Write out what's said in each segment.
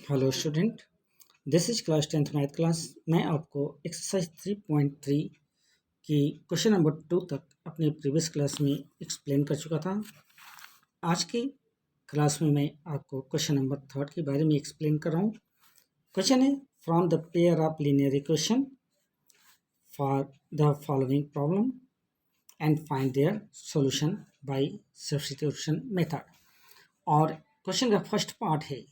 Hello student. This is class 10th math class. मैं आपको exercise 3.3 की क्वेश्चन नंबर 2 तक अपनी प्रीवियस क्लास में एक्सप्लेन कर चुका था। आज की क्लास में मैं आपको क्वेश्चन नंबर 3 के बारे में एक्सप्लेन कर रहा हूँ। क्वेश्चन है from the pair of linear equation for the following problem and find their solution bye substitution method. और क्वेश्चन का फर्स्ट पार्ट है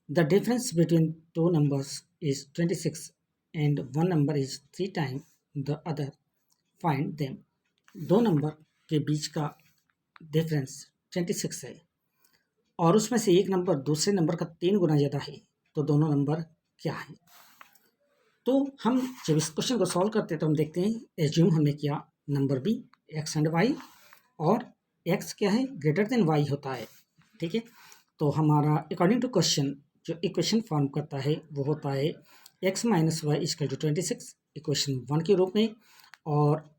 the difference between two numbers is 26 and one number is 3 times the other. Find them. दो number के बीच का difference 26 है और उसमें से एक नंबर दूसरे नंबर का 3 गुना ज़्यादा है, तो दोनों नंबर क्या है। तो हम जब इस क्वेश्चन को सॉल्व करते हैं तो हम देखते हैं एज्यूम हमने किया number be x and y, और एक्स क्या है ग्रेटर देन वाई होता है। ठीक है, तो हमारा अकॉर्डिंग टू क्वेश्चन जो इक्वेशन फॉर्म करता है वो होता है x minus y equal to 26 equation 1 के रूप में, और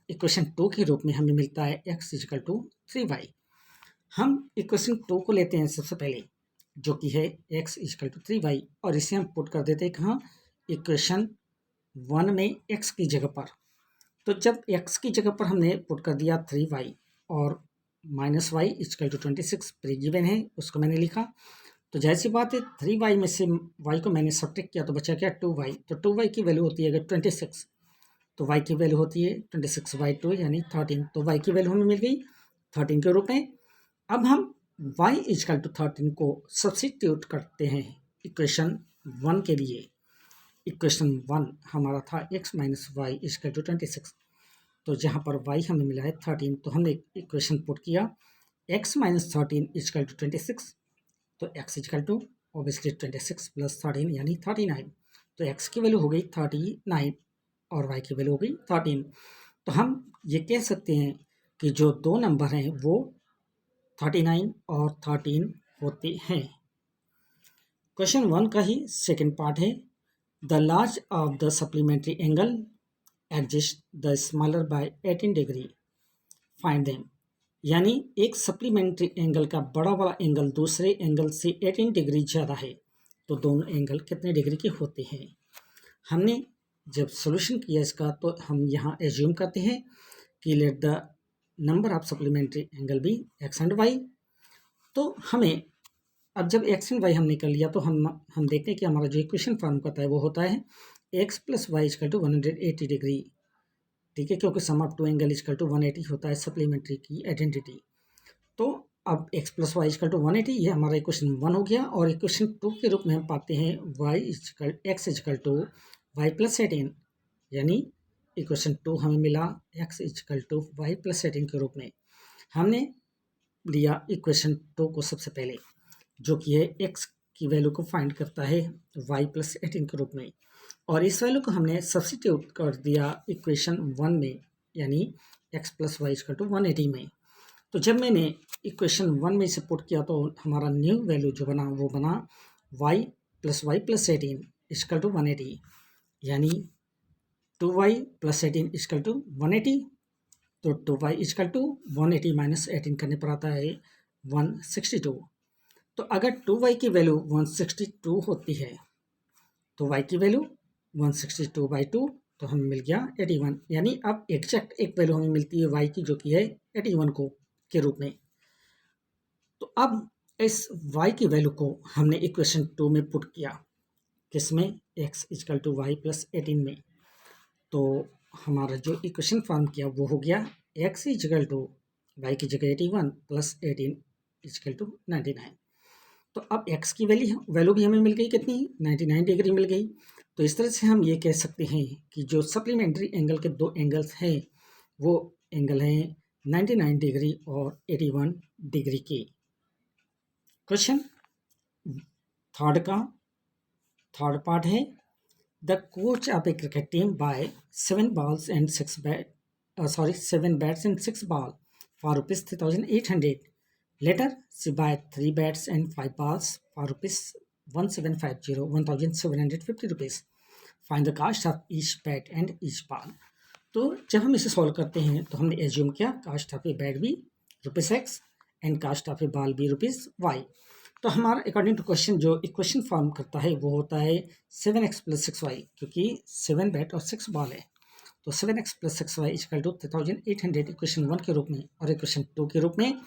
इक्वेशन 2 के रूप में हमें मिलता है x इक्वल टू 3y। हम इक्वेशन 2 को लेते हैं सबसे पहले, जो कि है x इक्वल टू 3y, और इसे हम पुट कर देते हैं कहाँ, इक्वेशन 1 में x की जगह पर। तो जब x की जगह पर हमने पुट कर दिया 3y और minus y equal to 26 pre given है उसको मैंने लिखा, तो जैसी बात है 3y में से y को मैंने सब्ट्रैक्ट किया तो बचा क्या 2y। तो 2y की वैल्यू होती है अगर 26, तो y की वैल्यू होती है 26/2 यानी 13। तो y की वैल्यू हमें मिल गई 13 के रूप में। अब हम y इक्वल टू 13 को सब्स्टिट्यूट करते हैं इक्वेशन 1 के लिए। इक्वेशन 1 हमारा था x minus y equal to 26, तो जहाँ पर y हमें मिला है 13, तो हमने इक्वेशन पुट किया x माइनस 13 इक्वल टू 26, तो x equal to obviously 26 plus 13 यानी 39। तो x की वैल्यू हो गई 39 और y की वैल्यू हो गई 13। तो हम ये कह सकते हैं कि जो दो नंबर हैं वो 39 और 13 होते हैं। क्वेश्चन 1 का ही सेकेंड पार्ट है the large of the supplementary angle exist the smaller by 18 degree find them. यानी एक सप्लीमेंट्री एंगल का बड़ा वाला एंगल दूसरे एंगल से 18 डिग्री ज़्यादा है, तो दोनों एंगल कितने डिग्री के होते हैं। हमने जब सॉल्यूशन किया इसका तो हम यहाँ एज्यूम करते हैं कि let the number of supplementary angle be x and y. तो हमें अब जब एक्स एंड वाई हमने कर लिया तो हम देखते हैं कि हमारा जो इक्वेशन फॉर्म करता है वो होता है X plus Y equal to 180 degree. ठीक है, क्योंकि sum of two angle equal to 180 होता है सप्लीमेंट्री की आइडेंटिटी। तो अब x plus Y equal to 180 ये हमारा इक्वेशन 1 हो गया, और इक्वेशन 2 के रूप में हम पाते हैं x equal to y plus 18, यानी इक्वेशन 2 हमें मिला x equal to y plus 18 के रूप में। हमने लिया इक्वेशन 2 को सबसे पहले, जो कि है x की वैल्यू को फाइंड करता है y प्लस 18 के रूप में, और इस वैल्यू को हमने सब्स्टिट्यूट कर दिया इक्वेशन 1 में, यानी x plus Y equal to 180 में। तो जब मैंने इक्वेशन 1 में इसे पुट किया तो हमारा न्यू वैल्यू जो बना वो बना y plus y plus 18 equal to 180, यानी 2y प्लस 18 इक्वल टू 180। तो 2y इक्वल टू 180 माइनस 18 करने पर आता है 162। तो अगर 2y की वैल्यू 162 होती है तो y की वैल्यू 162/2, तो हमें मिल गया 81। यानी अब एग्जैक्ट एक वैल्यू हमें मिलती है y की जो कि है 81 को के रूप में। तो अब इस y की वैल्यू को हमने इक्वेशन 2 में पुट किया, किसमें x equal to y plus 18 में। तो हमारा जो इक्वेशन फॉर्म किया वो हो गया x इक्वल टू वाई की जगह 81 प्लस 18 इक्वल टू 99। तो अब x की वैल्यू भी हमें मिल गई कितनी 99 डिग्री मिल गई। तो इस तरह से हम ये कह सकते हैं कि जो सप्लीमेंट्री एंगल के दो एंगल्स हैं वो एंगल हैं 99 डिग्री और 81 डिग्री के। क्वेश्चन थर्ड पार्ट है the coach of a cricket team buy 7 bats and 6 balls for rupees 3,800. Later, she buy 3 bats and 5 balls for rupees 1,750 rupees. Find the cost of each bat and each ball. तो जब हम इसे solve करते हैं तो हमने assume किया cost of a bat be rupees x and cost of a ball be rupees y. तो तो हमारा अकॉर्डिंग टू क्वेश्चन जो इक्वेशन फॉर्म करता है वो होता है 7x + 6y, क्योंकि 7 बैट और 6 बॉल है। तो 7x + 6y = 3800 इक्वेशन 1 के रूप में, और इक्वेशन 2 के रूप में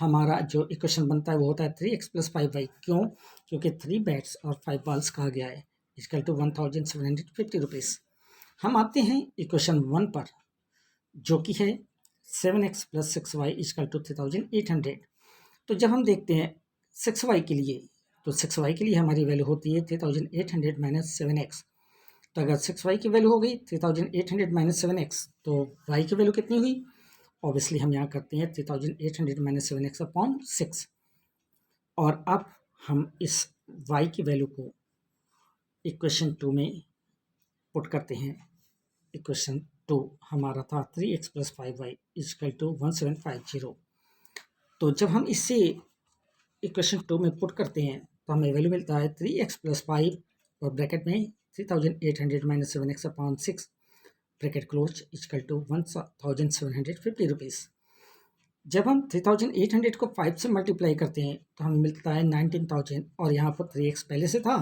हमारा जो इक्वेशन बनता है वो होता है 3x + 5y। क्यों? क्योंकि 3 बैट्स और 5 बॉल्स कहा गया है, = 1750 रुपीज़। हम आते हैं इक्वेशन 1 पर, जो कि है 7x + 6y = 3800। तो जब हम देखते हैं 6y के लिए, तो 6y के लिए हमारी वैल्यू होती है 3800 - 7x। तो अगर 6y की वैल्यू हो गई 3800 - 7x, तो y की वैल्यू कितनी हुई? ऑब्वियसली हम यहाँ करते हैं 3800 - 7x अपॉन 6। और अब हम इस y की वैल्यू को इक्वेशन 2 में पुट करते हैं। इक्वेशन 2 हमारा था 3x + 5y = 1750। तो जब हम इसे इक्वेशन 2 में पुट करते हैं तो हमें वैल्यू मिलता है 3x + 5 और ब्रैकेट में 3800 - 7x upon 6 bracket close = 1750 rupees. जब हम 3800 को 5 से मल्टीप्लाई करते हैं तो हमें मिलता है 19000, और यहाँ पर 3x पहले से था।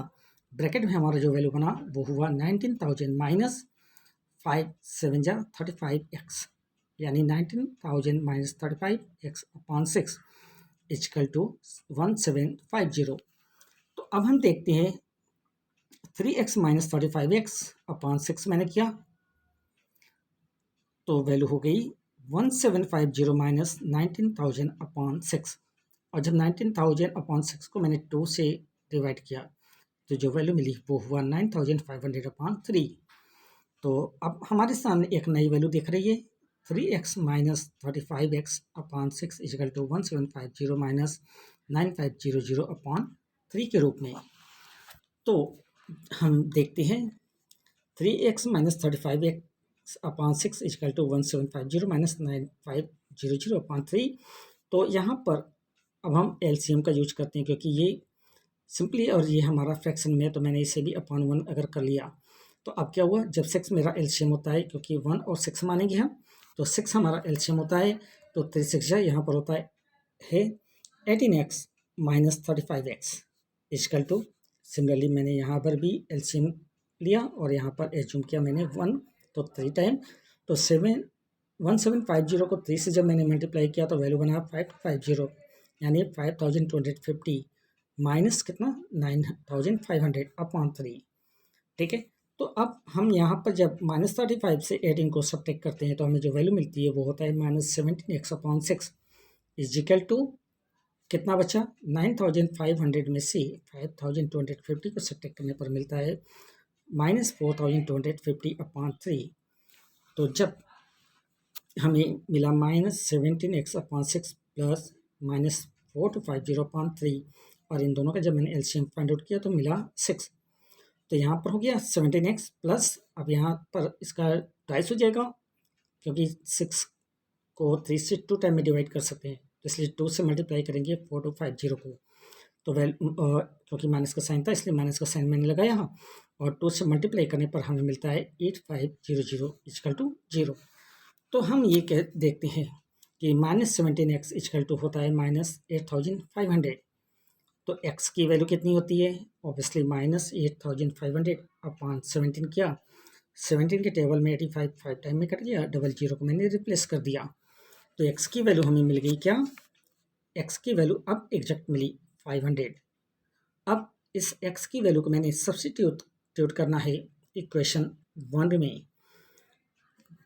ब्रैकेट में हमारा जो वैल्यू बना वो हुआ 19000 माइनस 5 7 जा 35x, यानी 19000 - 35x अपॉन 6 = 1750। तो अब हम देखते हैं 3x - 35x अपॉन 6 मैंने किया, तो वैल्यू हो गई 1750 माइनस 19000 अपॉन 6। और जब 19000 अपॉन 6 को मैंने 2 से डिवाइड किया तो जो वैल्यू मिली वो हुआ 9500 अपॉन 3। तो अब हमारे सामने एक नई वैल्यू दिख रही है 3x - 35x upon 6 = 1750 minus 9500 upon 3 के रूप में। तो हम देखते हैं 3x - 35x upon 6 = 1750 minus 9500 upon 3। तो यहाँ पर अब हम एलसीएम का यूज करते हैं, क्योंकि ये सिंपली और ये हमारा फ्रैक्शन में है, तो मैंने इसे भी अपॉन 1 अगर कर लिया तो अब क्या हुआ, जब 6 मेरा एलसीएम होता है, क्योंकि 1 और 6 मानेंगे हम, तो 6 हमारा एलसीएम होता है, तो 3 6 यहाँ पर होता है 18x - 35x = सिमिलरली मैंने यहाँ पर भी एलसीएम लिया और यहाँ पर एज्यूम किया मैंने 1, तो 3 टाइम, तो 1750 को 3 से जब मैंने मल्टीप्लाई किया तो वैल्यू बना 550, यानी 5250 माइनस कितना 9500 अपॉन 3। ठीक है, तो अब हम यहाँ पर जब -35 से 18 को सब्ट्रैक्ट करते हैं तो हमें जो वैल्यू मिलती है वो होता है -17x अपॉन 6 = कितना बचा 9500 में से 5250 को सब्ट्रैक्ट करने पर मिलता है -4250 अपॉन 3। तो जब हमें मिला -17x अपॉन 6 प्लस -4250 अपॉन 3, और इन दोनों का जब मैंने एलसीएम फाइंड आउट किया तो मिला 6। तो यहाँ पर हो गया 17x प्लस, अब यहाँ पर इसका ट्वाइस हो जाएगा, क्योंकि 6 को 3 से 2 टाइम में डिवाइड कर सकते हैं, तो इसलिए 2 से मल्टीप्लाई करेंगे 4250 को। तो क्योंकि माइनस का साइन था इसलिए माइनस का साइन मैंने लगाया यहाँ, और 2 से मल्टीप्लाई करने पर हमें मिलता है 8500 = 0। तो हम ये देखते हैं कि -17x = होता है -8500। तो x की वैल्यू कितनी होती है, ऑब्वियसली -8500 अपॉन 17 किया, 17 के टेबल में 85 5 टाइम में कट गया, डबल जीरो को मैंने रिप्लेस कर दिया, तो x की वैल्यू हमें मिल गई क्या, x की वैल्यू अब एग्जैक्ट मिली 500। अब इस x की वैल्यू को मैंने सब्स्टिट्यूट करना है इक्वेशन 1 में,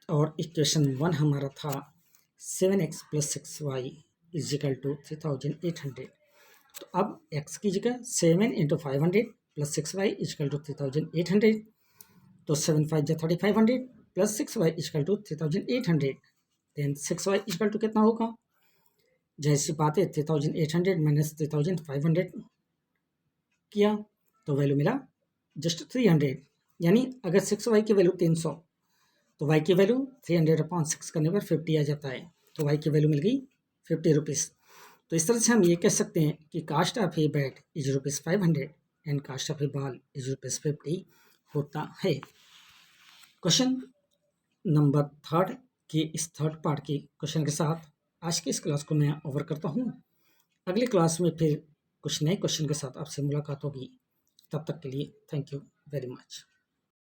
और इक्वेशन 1 हमारा था 7x + 6y = 3800। तो अब x की जगह 7 × 500 + 6y = 3800, तो 7 5 जा 3500 + 6y = 3800। देन 6y = कितना होगा, जैसी बात है 3800 माइनस 3500 किया तो वैल्यू मिला जस्ट 300, यानी अगर 6y की वैल्यू 300 तो y की वैल्यू 300 अपॉन 6 करने पर 50 आ जाता है, तो y की वैल्यू मिल गई 50 रुपीज़। तो इस तरह से हम ये कह सकते हैं कि cost of a bat is ₹500 and cost of a ball is ₹50 होता है। क्वेश्चन नंबर 3 के इस थर्ड पार्ट के क्वेश्चन के साथ आज की इस क्लास को मैं ओवर करता हूँ। अगली क्लास में फिर कुछ नए क्वेश्चन के साथ आपसे मुलाकात होगी। तब तक के लिए थैंक यू वेरी मच।